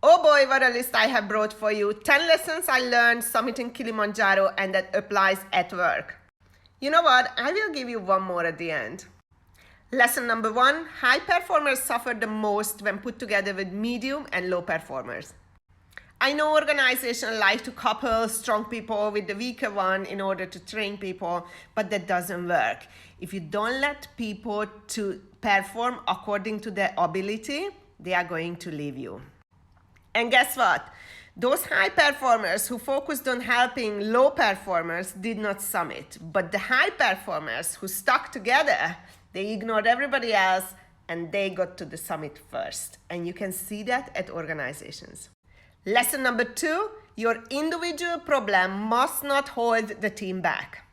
Oh boy, what a list I have brought for you. 10 lessons I learned summiting Kilimanjaro and that applies at work. You know what? I will give you one more at the end. Lesson number 1, high performers suffer the most when put together with medium and low performers. I know organizations like to couple strong people with the weaker one in order to train people, but that doesn't work. If you don't let people to perform according to their ability, they are going to leave you. And guess what? Those high performers who focused on helping low performers did not summit, but the high performers who stuck together, they ignored everybody else and they got to the summit first. And you can see that at organizations. Lesson number 2, your individual problem must not hold the team back.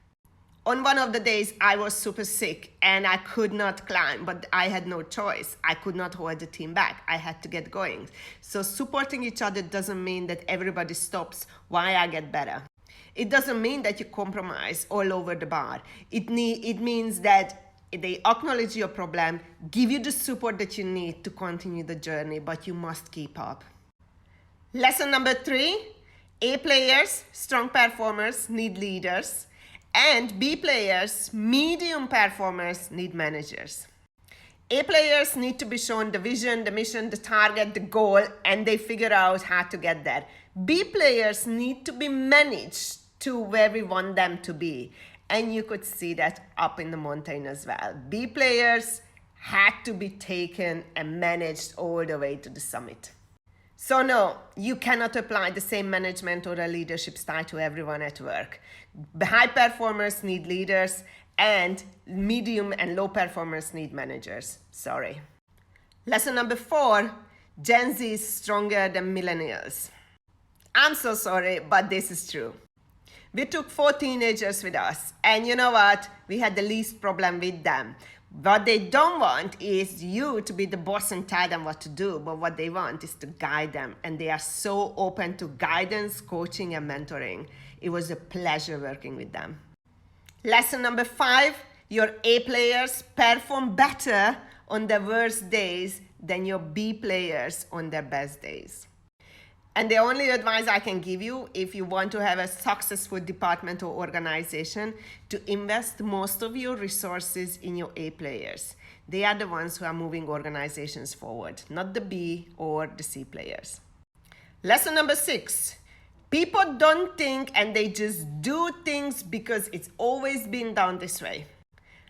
On one of the days, I was super sick and I could not climb, but I had no choice. I could not hold the team back. I had to get going. So supporting each other doesn't mean that everybody stops while I get better. It doesn't mean that you compromise all over the bar. It means that they acknowledge your problem, give you the support that you need to continue the journey, but you must keep up. Lesson number 3, A players, strong performers, need leaders. And B players, medium performers, need managers. A players need to be shown the vision, the mission, the target, the goal, and they figure out how to get there. B players need to be managed to where we want them to be. And you could see that up in the mountain as well. B players had to be taken and managed all the way to the summit. So no, you cannot apply the same management or a leadership style to everyone at work. High performers need leaders and medium and low performers need managers. Sorry. Lesson number 4, Gen Z is stronger than millennials. I'm so sorry, but this is true. We took 4 teenagers with us, and you know what? We had the least problem with them. What they don't want is you to be the boss and tell them what to do, but what they want is to guide them, and they are so open to guidance, coaching, and mentoring. It was a pleasure working with them. Lesson number 5, your A players perform better on their worst days than your B players on their best days. And the only advice I can give you, if you want to have a successful department or organization, to invest most of your resources in your A players. They are the ones who are moving organizations forward, not the B or the C players. Lesson number 6, people don't think and they just do things because it's always been done this way.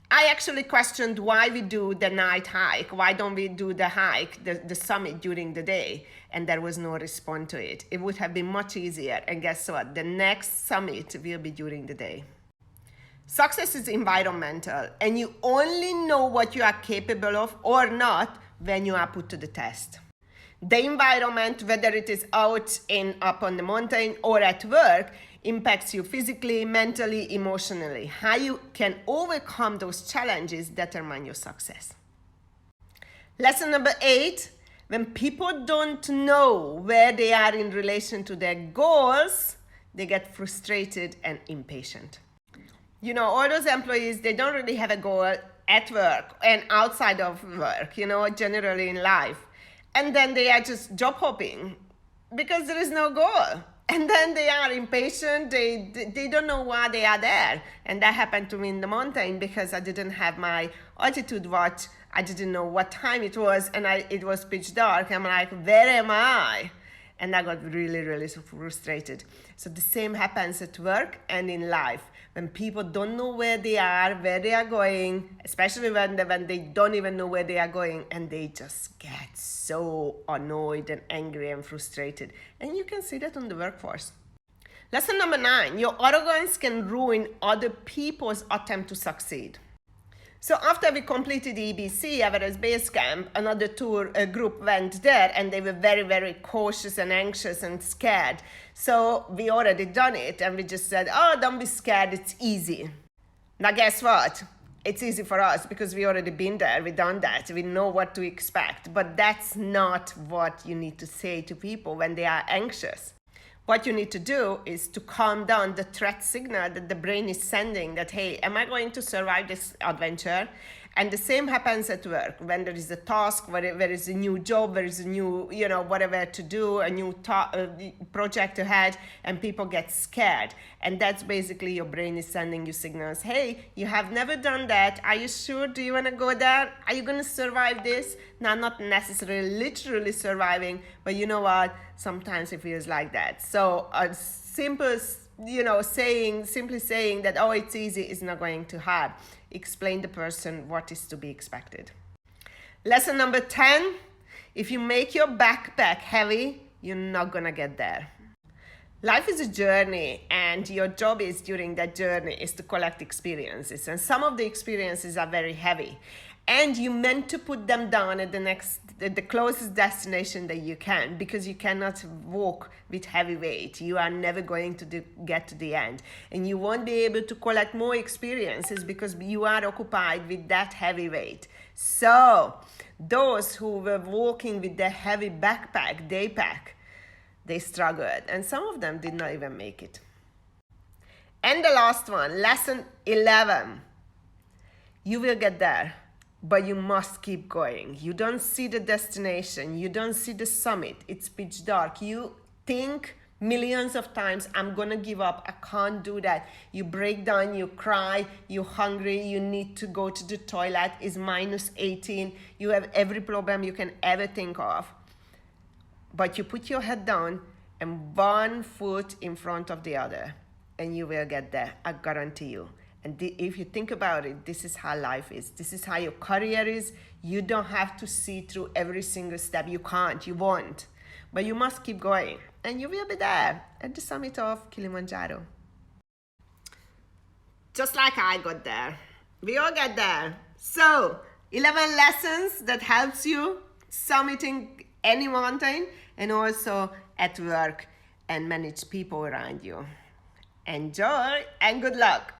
I actually questioned why we do the night hike. Why don't we do the hike, the summit during the day? And there was no response to it. It would have been much easier. And guess what? The next summit will be during the day. Success is environmental, and you only know what you are capable of or not when you are put to the test. The environment, whether it is up on the mountain or at work, impacts you physically, mentally, emotionally. How you can overcome those challenges determine your success. Lesson number 8, when people don't know where they are in relation to their goals, they get frustrated and impatient. You know, all those employees, they don't really have a goal at work and outside of work, generally in life. And then they are just job hopping because there is no goal. And then they are impatient, they don't know why they are there. And that happened to me in the mountain because I didn't have my altitude watch. I didn't know what time it was, and it was pitch dark. I'm like, where am I? And I got really, really frustrated. So the same happens at work and in life. When people don't know where they are going, especially when they don't even know where they are going, and they just get so annoyed and angry and frustrated. And you can see that on the workforce. Lesson number 9, your arrogance can ruin other people's attempt to succeed. So after we completed EBC, Everest Base Camp, another group went there, and they were very, very cautious and anxious and scared. So we already done it, and we just said, oh, don't be scared, it's easy. Now guess what? It's easy for us because we already been there, we done that, we know what to expect. But that's not what you need to say to people when they are anxious. What you need to do is to calm down the threat signal that the brain is sending that, hey, am I going to survive this adventure? And the same happens at work. When there is a task, where there is a new job, there is a new, whatever to do, a new project ahead, and people get scared. And that's basically your brain is sending you signals. Hey, you have never done that. Are you sure? Do you want to go there? Are you going to survive this? Now, not necessarily literally surviving, but you know what? Sometimes it feels like that. So a simple, simply saying that, oh, it's easy is not going to help. Explain the person what is to be expected. Lesson number 10, if you make your backpack heavy, you're not gonna get there. Life is a journey, and your job is during that journey is to collect experiences, and some of the experiences are very heavy, and you meant to put them down at the closest destination that you can, because you cannot walk with heavy weight. You are never going to get to the end, and you won't be able to collect more experiences because you are occupied with that heavy weight. So those who were walking with the heavy backpack, day pack, they struggled, and some of them did not even make it. And the last one, lesson 11, you will get there, but you must keep going. You don't see the destination. You don't see the summit. It's pitch dark. You think millions of times, I'm going to give up. I can't do that. You break down, you cry, you're hungry, you need to go to the toilet. It's minus 18. You have every problem you can ever think of. But you put your head down and one foot in front of the other, and you will get there. I guarantee you. And if you think about it, this is how life is. This is how your career is. You don't have to see through every single step. You can't, you won't. But you must keep going. And you will be there at the summit of Kilimanjaro. Just like I got there. We all get there. So, 11 lessons that helps you summiting any mountain, and also at work, and manage people around you. Enjoy and good luck.